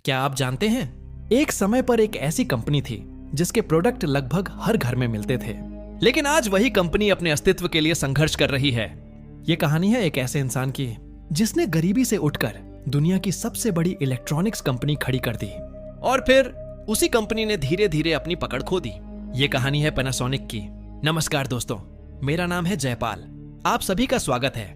क्या आप जानते हैं, एक समय पर एक ऐसी कंपनी थी जिसके प्रोडक्ट लगभग हर घर में मिलते थे, लेकिन आज वही कंपनी अपने अस्तित्व के लिए संघर्ष कर रही है। ये कहानी है एक ऐसे इंसान की जिसने गरीबी से उठकर दुनिया की सबसे बड़ी इलेक्ट्रॉनिक्स कंपनी खड़ी कर दी और फिर उसी कंपनी ने धीरे धीरे अपनी पकड़ खो दी। ये कहानी है पैनासोनिक की। नमस्कार दोस्तों, मेरा नाम है जयपाल। आप सभी का स्वागत है।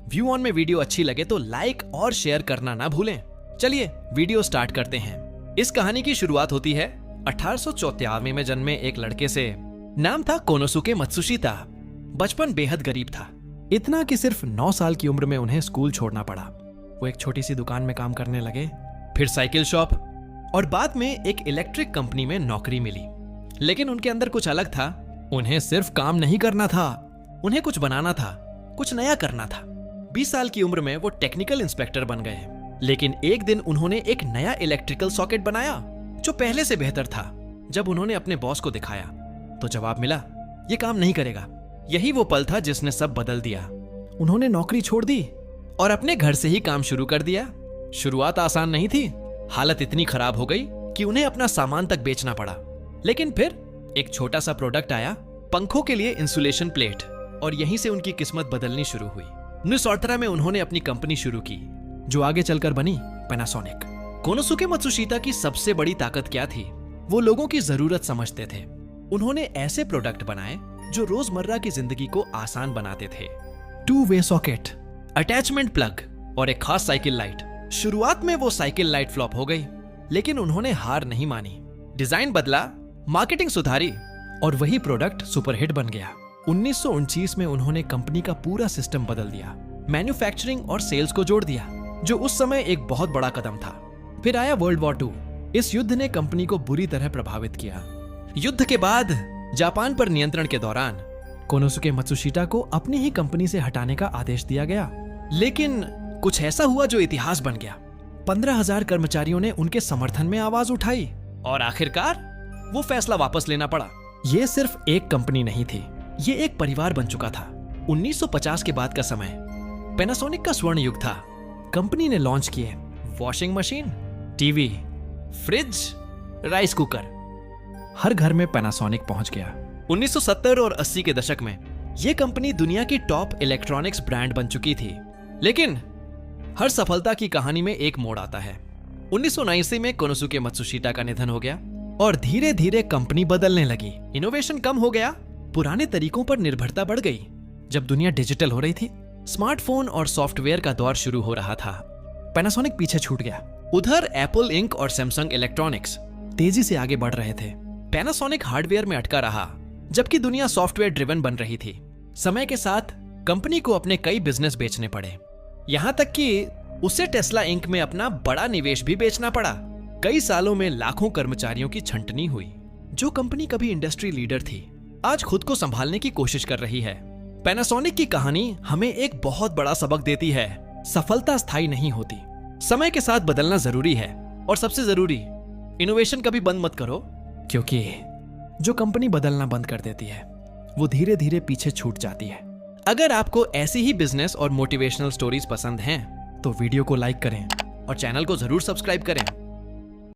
व्यू ऑन में वीडियो अच्छी लगे तो लाइक और शेयर करना ना भूलें। चलिए वीडियो स्टार्ट करते हैं। इस कहानी की शुरुआत होती है 1894 में जन्मे एक लड़के से। नाम था कोनोसुके मत्सुशिता। बचपन बेहद गरीब था, इतना कि सिर्फ 9 साल की उम्र में उन्हें स्कूल छोड़ना पड़ा। वो एक छोटी सी दुकान में काम करने लगे, फिर साइकिल शॉप और बाद में एक इलेक्ट्रिक कंपनी में नौकरी मिली। लेकिन उनके अंदर कुछ अलग था। उन्हें सिर्फ काम नहीं करना था, उन्हें कुछ बनाना था, कुछ नया करना था। 20 साल की उम्र में वो टेक्निकल इंस्पेक्टर बन गए। लेकिन एक दिन उन्होंने एक नया इलेक्ट्रिकल सॉकेट बनाया जो पहले से बेहतर था। जब उन्होंने अपने बॉस को दिखाया तो जवाब मिला, ये काम नहीं करेगा। यही वो पल था जिसने सब बदल दिया। उन्होंने नौकरी छोड़ दी और अपने घर से ही काम शुरू कर दिया। शुरुआत आसान नहीं थी। हालत इतनी खराब हो गई कि उन्हें अपना सामान तक बेचना पड़ा। लेकिन फिर एक छोटा सा प्रोडक्ट आया, पंखों के लिए इंसुलेशन प्लेट, और यहीं से उनकी किस्मत बदलनी शुरू हुई। 1918 में उन्होंने अपनी कंपनी शुरू की जो आगे चलकर बनी पैनासोनिक। कोनोसुके मत्सुशिता की सबसे बड़ी ताकत क्या थी? वो लोगों की जरूरत समझते थे। उन्होंने ऐसे प्रोडक्ट बनाए जो रोजमर्रा की जिंदगी को आसान बनाते थे। 2-वे सॉकेट, अटैचमेंट प्लग और एक खास साइकिल लाइट। शुरुआत में वो साइकिल लाइट फ्लॉप हो गई, लेकिन उन्होंने हार नहीं मानी। डिजाइन बदला, मार्केटिंग सुधारी और वही प्रोडक्ट सुपरहिट बन गया। 1929 में उन्होंने कंपनी का पूरा सिस्टम बदल दिया, मैन्युफैक्चरिंग और सेल्स को जोड़ दिया, जो उस समय एक बहुत बड़ा कदम था। फिर आया वर्ल्ड वॉर 2। इस युद्ध ने कंपनी को बुरी तरह प्रभावित किया। युद्ध के बाद जापान पर नियंत्रण के दौरान कोनोसुके मत्सुशिता को अपनी ही कंपनी से हटाने का आदेश दिया गया। लेकिन कुछ ऐसा हुआ जो इतिहास बन गया। 15,000 कर्मचारियों ने उनके समर्थन में आवाज उठाई और आखिरकार वो फैसला वापस लेना पड़ा। ये सिर्फ एक कंपनी नहीं थी, ये एक परिवार बन चुका था। 1950 के बाद का समय पैनासोनिक का स्वर्ण युग था। कंपनी ने लॉन्च किए washing machine, TV, fridge, rice cooker. हर घर में पैनासोनिक पहुंच गया। 1970 और 80 के दशक में यह कंपनी दुनिया की टॉप इलेक्ट्रॉनिक्स ब्रांड बन चुकी थी। लेकिन हर सफलता की कहानी में एक मोड़ आता है। 1979 में कोनोसुके मत्सुशिता का निधन हो गया और धीरे धीरे कंपनी बदलने लगी। इनोवेशन कम हो गया, पुराने तरीकों पर निर्भरता बढ़ गई। जब दुनिया डिजिटल हो रही थी, स्मार्टफोन और सॉफ्टवेयर का दौर शुरू हो रहा था, पैनासोनिक पीछे छूट गया। उधर एप्पल इंक और सैमसंग इलेक्ट्रॉनिक्स तेजी से आगे बढ़ रहे थे। पैनासोनिक हार्डवेयर में अटका रहा, जबकि दुनिया सॉफ्टवेयर ड्रिवन बन रही थी। समय के साथ कंपनी को अपने कई बिजनेस बेचने पड़े, यहां तक कि उसे टेस्ला इंक में अपना बड़ा निवेश भी बेचना पड़ा। कई सालों में लाखों कर्मचारियों की छंटनी हुई। जो कंपनी कभी इंडस्ट्री लीडर थी, आज खुद को संभालने की कोशिश कर रही है। पैनासोनिक की कहानी हमें एक बहुत बड़ा सबक देती है। सफलता स्थायी नहीं होती, समय के साथ बदलना जरूरी है। और सबसे जरूरी, इनोवेशन कभी बंद मत करो, क्योंकि जो कंपनी बदलना बंद कर देती है वो धीरे धीरे पीछे छूट जाती है। अगर आपको ऐसी ही बिजनेस और मोटिवेशनल स्टोरीज पसंद हैं तो वीडियो को लाइक करें और चैनल को जरूर सब्सक्राइब करें।